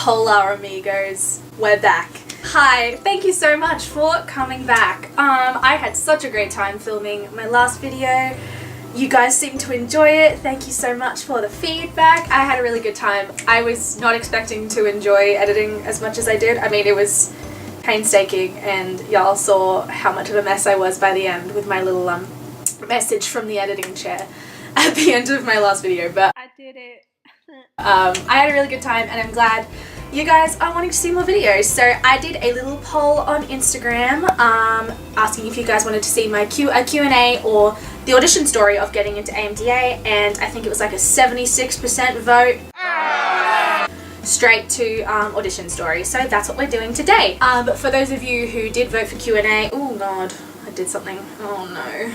Hola amigos, we're back. Hi, thank you so much for coming back. I had such a great time filming my last video. You guys seem to enjoy it. Thank you so much for the feedback. I had a really good time. I was not expecting to enjoy editing as much as I did. I mean, it was painstaking, and y'all saw how much of a mess I was by the end with my little message from the editing chair at the end of my last video, but I did it. I had a really good time, and I'm glad you guys are wanting to see more videos. So I did a little poll on Instagram asking if you guys wanted to see my Q&A or the audition story of getting into AMDA, and I think it was like a 76% vote straight to audition story. So that's what we're doing today. But for those of you who did vote for Q&A, oh god, I did something. Oh no.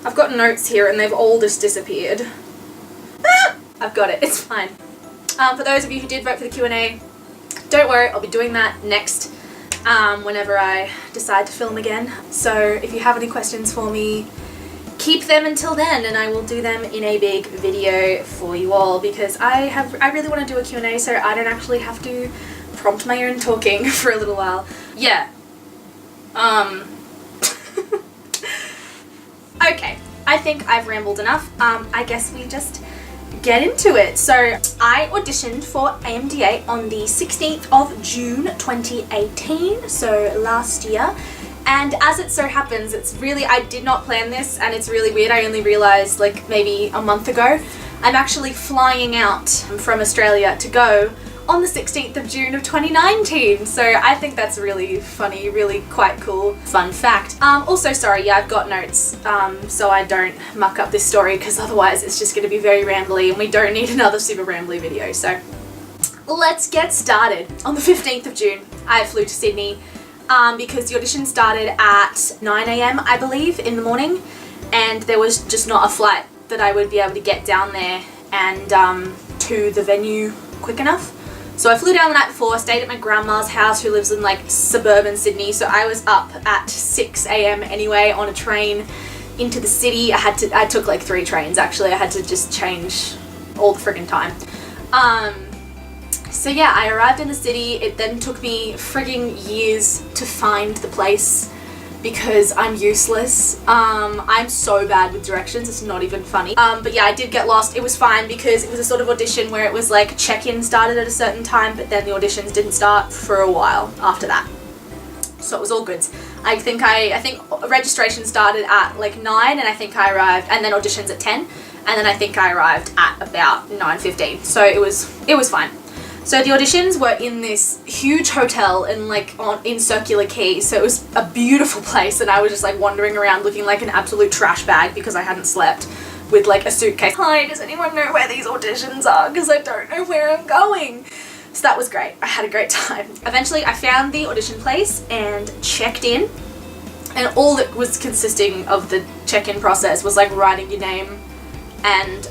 I've got notes here and they've all just disappeared. I've got it, it's fine. For those of you who did vote for the Q&A, don't worry, I'll be doing that next whenever I decide to film again. So if you have any questions for me, keep them until then and I will do them in a big video for you all, because I really want to do a Q&A so I don't actually have to prompt my own talking for a little while. Yeah. Okay, I think I've rambled enough. I guess we just get into it. So I auditioned for AMDA on the 16th of June 2018, so last year, and as it so happens, it's really, I did not plan this and it's really weird. I only realised like maybe a month ago. I'm actually flying out from Australia to go on the 16th of June of 2019, so I think that's really funny, really quite cool fun fact. Also, sorry, yeah, I've got notes so I don't muck up this story, because otherwise it's just going to be very rambly and we don't need another super rambly video. So let's get started. On the 15th of June I flew to Sydney because the audition started at 9 AM I believe in the morning, and there was just not a flight that I would be able to get down there and to the venue quick enough. So I flew down the night before, stayed at my grandma's house who lives in like suburban Sydney, so I was up at 6 AM anyway on a train into the city. I took like 3 trains actually, I had to just change all the friggin' time. So yeah, I arrived in the city. It then took me frigging years to find the place because I'm useless. I'm so bad with directions, it's not even funny. But yeah, I did get lost. It was fine because it was a sort of audition where it was like check-in started at a certain time, but then the auditions didn't start for a while after that. So it was all good. I think registration started at like 9 and I think I arrived, and then auditions at 10, and then I think I arrived at about 9:15. So it was fine. So the auditions were in this huge hotel in Circular Quay, so it was a beautiful place, and I was just like wandering around looking like an absolute trash bag because I hadn't slept, with like a suitcase. Hi, does anyone know where these auditions are? Because I don't know where I'm going. So that was great. I had a great time. Eventually I found the audition place and checked in, and all that was consisting of the check-in process was like writing your name and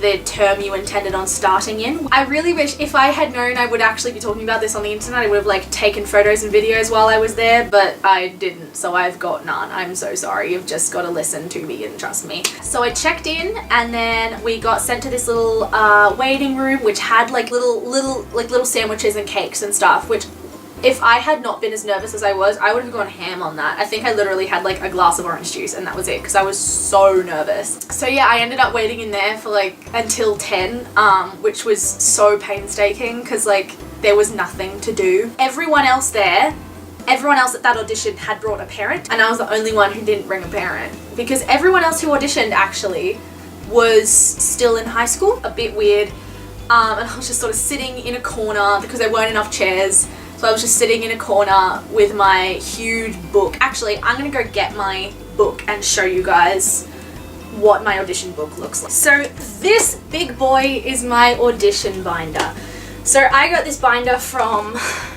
the term you intended on starting in. I really wish, if I had known I would actually be talking about this on the internet, I would have like taken photos and videos while I was there, but I didn't, so I've got none. I'm so sorry. You've just got to listen to me and trust me. So I checked in, and then we got sent to this little waiting room which had like little sandwiches and cakes and stuff, which if I had not been as nervous as I was, I would have gone ham on that. I think I literally had like a glass of orange juice and that was it, because I was so nervous. So yeah, I ended up waiting in there for like until 10, which was so painstaking because like there was nothing to do. Everyone else at that audition had brought a parent, and I was the only one who didn't bring a parent, because everyone else who auditioned actually was still in high school. A bit weird. And I was just sort of sitting in a corner because there weren't enough chairs. So I was just sitting in a corner with my huge book. Actually, I'm gonna go get my book and show you guys what my audition book looks like. So this big boy is my audition binder. So I got this binder from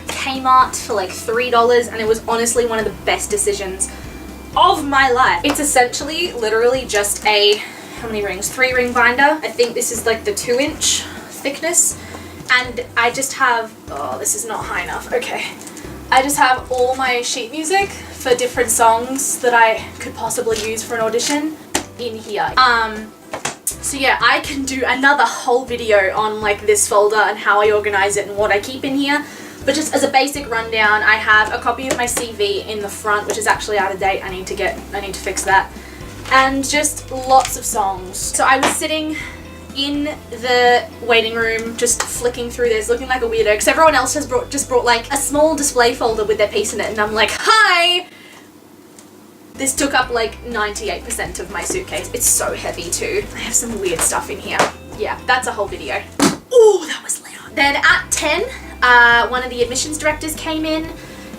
Kmart for like $3, and it was honestly one of the best decisions of my life. It's essentially literally just a, how many rings? 3-ring binder. I think this is like the 2-inch thickness. And I just have, oh, this is not high enough, okay. I just have all my sheet music for different songs that I could possibly use for an audition in here. So yeah, I can do another whole video on like this folder and how I organize it and what I keep in here. But just as a basic rundown, I have a copy of my CV in the front, which is actually out of date. I need to fix that. And just lots of songs. So I was sitting in the waiting room just flicking through this, looking like a weirdo, because everyone else has just brought like a small display folder with their piece in it, and I'm like, hi! This took up like 98% of my suitcase. It's so heavy too. I have some weird stuff in here. Yeah, that's a whole video. Oh, that was loud. Then at 10, one of the admissions directors came in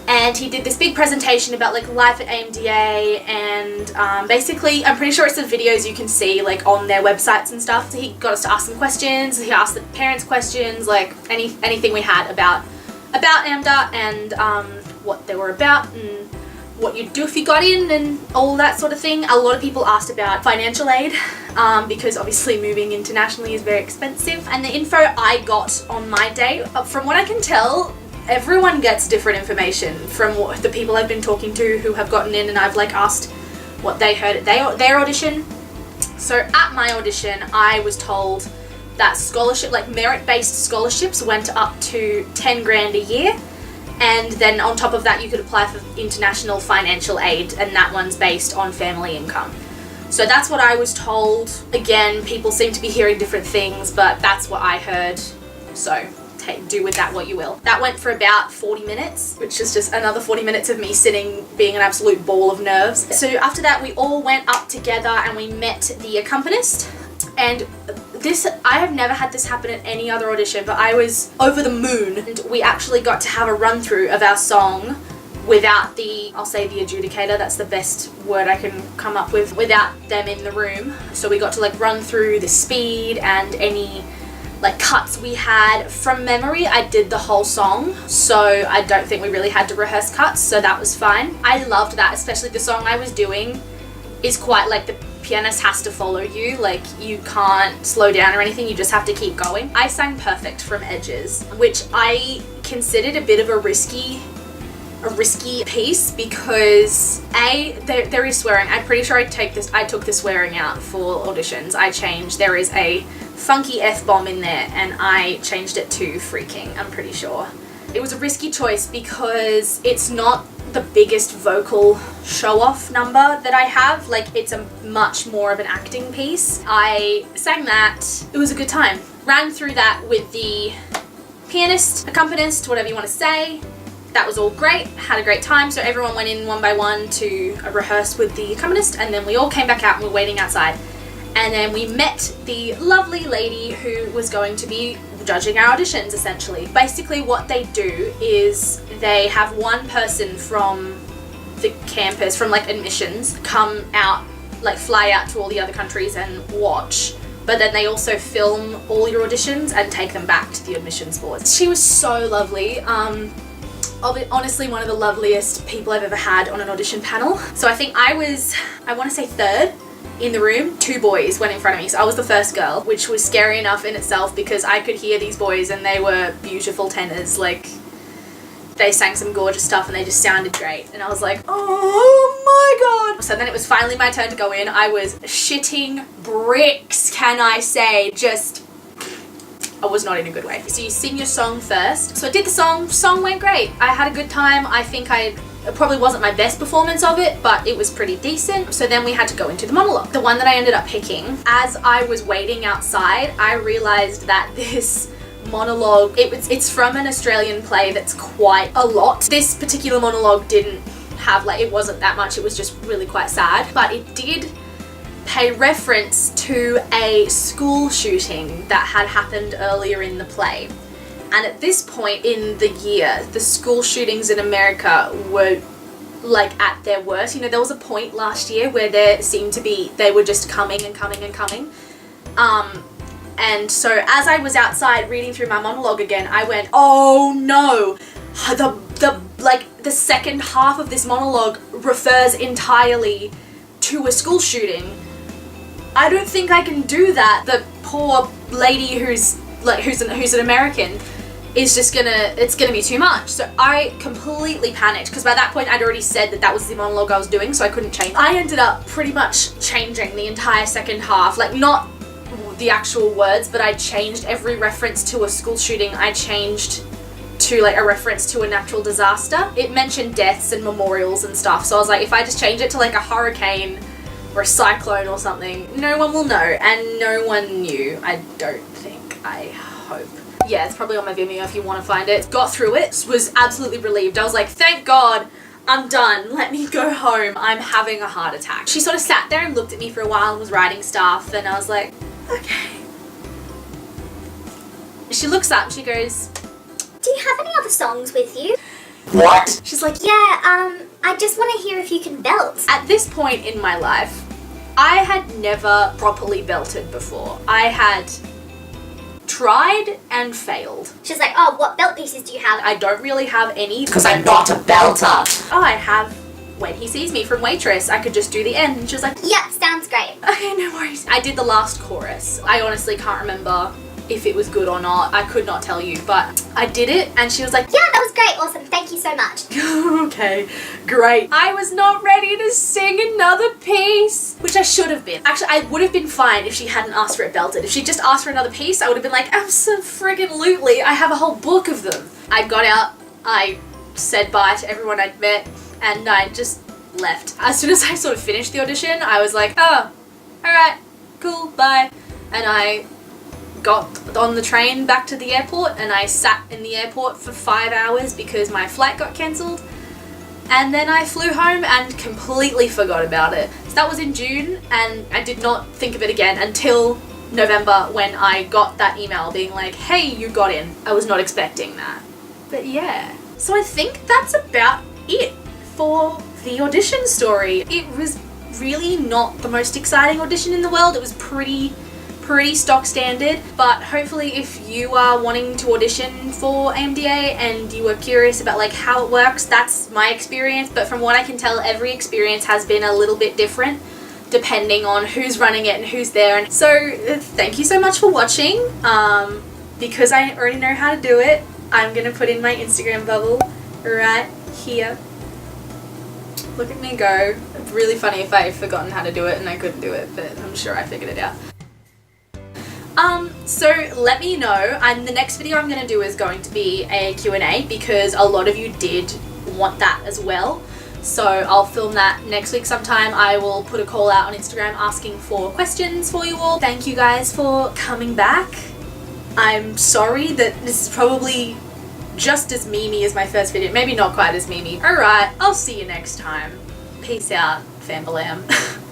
and he did this big presentation about like life at AMDA, and basically I'm pretty sure it's the videos you can see like on their websites and stuff. So he got us to ask some questions. He asked the parents questions, like anything we had about AMDA and what they were about and what you'd do if you got in and all that sort of thing. A lot of people asked about financial aid because obviously moving internationally is very expensive. And the info I got on my day, from what I can tell, everyone gets different information from what the people I've been talking to who have gotten in, and I've like asked what they heard at their audition. So at my audition, I was told that scholarship, like merit-based scholarships, went up to 10 grand a year. And then on top of that, you could apply for international financial aid, and that one's based on family income. So that's what I was told. Again, people seem to be hearing different things, but that's what I heard. So do with that what you will. That went for about 40 minutes, which is just another 40 minutes of me sitting being an absolute ball of nerves. So after that, we all went up together and we met the accompanist. And I have never had this happen at any other audition, but I was over the moon, and we actually got to have a run through of our song without I'll say the adjudicator, that's the best word I can come up with, without them in the room. So we got to like run through the speed and any like cuts we had. From memory, I did the whole song, so I don't think we really had to rehearse cuts, so that was fine. I loved that, especially the song I was doing is quite like the pianist has to follow you, like you can't slow down or anything, you just have to keep going. I sang Perfect from Edges, which I considered a bit of a risky piece because there is swearing. I'm pretty sure I took the swearing out for auditions. There is a funky F-bomb in there and I changed it to freaking, I'm pretty sure. It was a risky choice because it's not the biggest vocal show-off number that I have. Like, it's a much more of an acting piece. I sang that. It was a good time. Ran through that with the pianist, accompanist, whatever you want to say. That was all great. Had a great time. So everyone went in one by one to rehearse with the accompanist, and then we all came back out and we were waiting outside. And then we met the lovely lady who was going to be judging our auditions, essentially. Basically what they do is they have one person from the campus, from like admissions, come out, like fly out to all the other countries and watch, but then they also film all your auditions and take them back to the admissions board. She was so lovely. Honestly, one of the loveliest people I've ever had on an audition panel. So I think I want to say third in the room. 2 boys went in front of me, so I was the first girl, which was scary enough in itself because I could hear these boys and they were beautiful tenors. Like, they sang some gorgeous stuff and they just sounded great, and I was like, oh my god. So then it was finally my turn to go in. I was shitting bricks, can I say. I was not in a good way. So you sing your song first. So I did the song went great. I had a good time. I think it probably wasn't my best performance of it, but it was pretty decent. So then we had to go into the monologue. The one that I ended up picking, as I was waiting outside, I realized that this monologue, it's from an Australian play that's quite a lot. This particular monologue didn't have, like, it wasn't that much, it was just really quite sad, but it did pay reference to a school shooting that had happened earlier in the play. And at this point in the year, the school shootings in America were like at their worst. You know, there was a point last year where they were just coming and coming and coming. And so as I was outside reading through my monologue again, I went, oh no, the second half of this monologue refers entirely to a school shooting. I don't think I can do that. The poor lady who's an American is just it's gonna be too much. So I completely panicked because by that point I'd already said that was the monologue I was doing, so I couldn't change. I ended up pretty much changing the entire second half, like not the actual words, but I changed every reference to a school shooting. I changed to like a reference to a natural disaster. It mentioned deaths and memorials and stuff, so I was like, if I just change it to like a hurricane or a cyclone or something, no one will know, and no one knew, I don't think. I hope. Yeah, it's probably on my Vimeo if you want to find it. Got through it, was absolutely relieved. I was like, thank God, I'm done. Let me go home. I'm having a heart attack. She sort of sat there and looked at me for a while and was writing stuff, and I was like, okay. She looks up and she goes, do you have any other songs with you? What? She's like, Yeah, I just want to hear if you can belt. at this point in my life, I had never properly belted before. I had tried and failed. She's like, oh, what belt pieces do you have? I don't really have any. Because I'm not a belter. Oh, I have When He Sees Me from Waitress. I could just do the end. And she was like, Yep, sounds great. okay, no worries. I did the last chorus. I honestly can't remember if it was good or not. I could not tell you, but I did it, and she was like, Yeah, that was great. Awesome. Thank you so much. okay, great. I was not ready to sing another piece, which I should have been. Actually, I would have been fine if she hadn't asked for it belted. If she just asked for another piece, I would have been like, abso-friggin-lutely, I have a whole book of them. I got out, I said bye to everyone I'd met, and I just left. As soon as I sort of finished the audition, I was like, oh, alright, cool, bye. And I got on the train back to the airport, and I sat in the airport for 5 hours because my flight got cancelled, and then I flew home and completely forgot about it. So that was in June, and I did not think of it again until November when I got that email being like, hey, you got in. I was not expecting that. But yeah. So I think that's about it for the audition story. It was really not the most exciting audition in the world. It was pretty stock standard, but hopefully if you are wanting to audition for AMDA and you are curious about like how it works, that's my experience. But from what I can tell, every experience has been a little bit different depending on who's running it and who's there. And so thank you so much for watching. Because I already know how to do it, I'm gonna put in my Instagram bubble right here. Look at me go. It's really funny if I had forgotten how to do it and I couldn't do it, but I'm sure I figured it out. So let me know, and the next video I'm going to do is going to be a Q&A because a lot of you did want that as well. So I'll film that next week sometime. I will put a call out on Instagram asking for questions for you all. Thank you guys for coming back. I'm sorry that this is probably just as memey as my first video. Maybe not quite as memey. Alright, I'll see you next time. Peace out, Fambalam.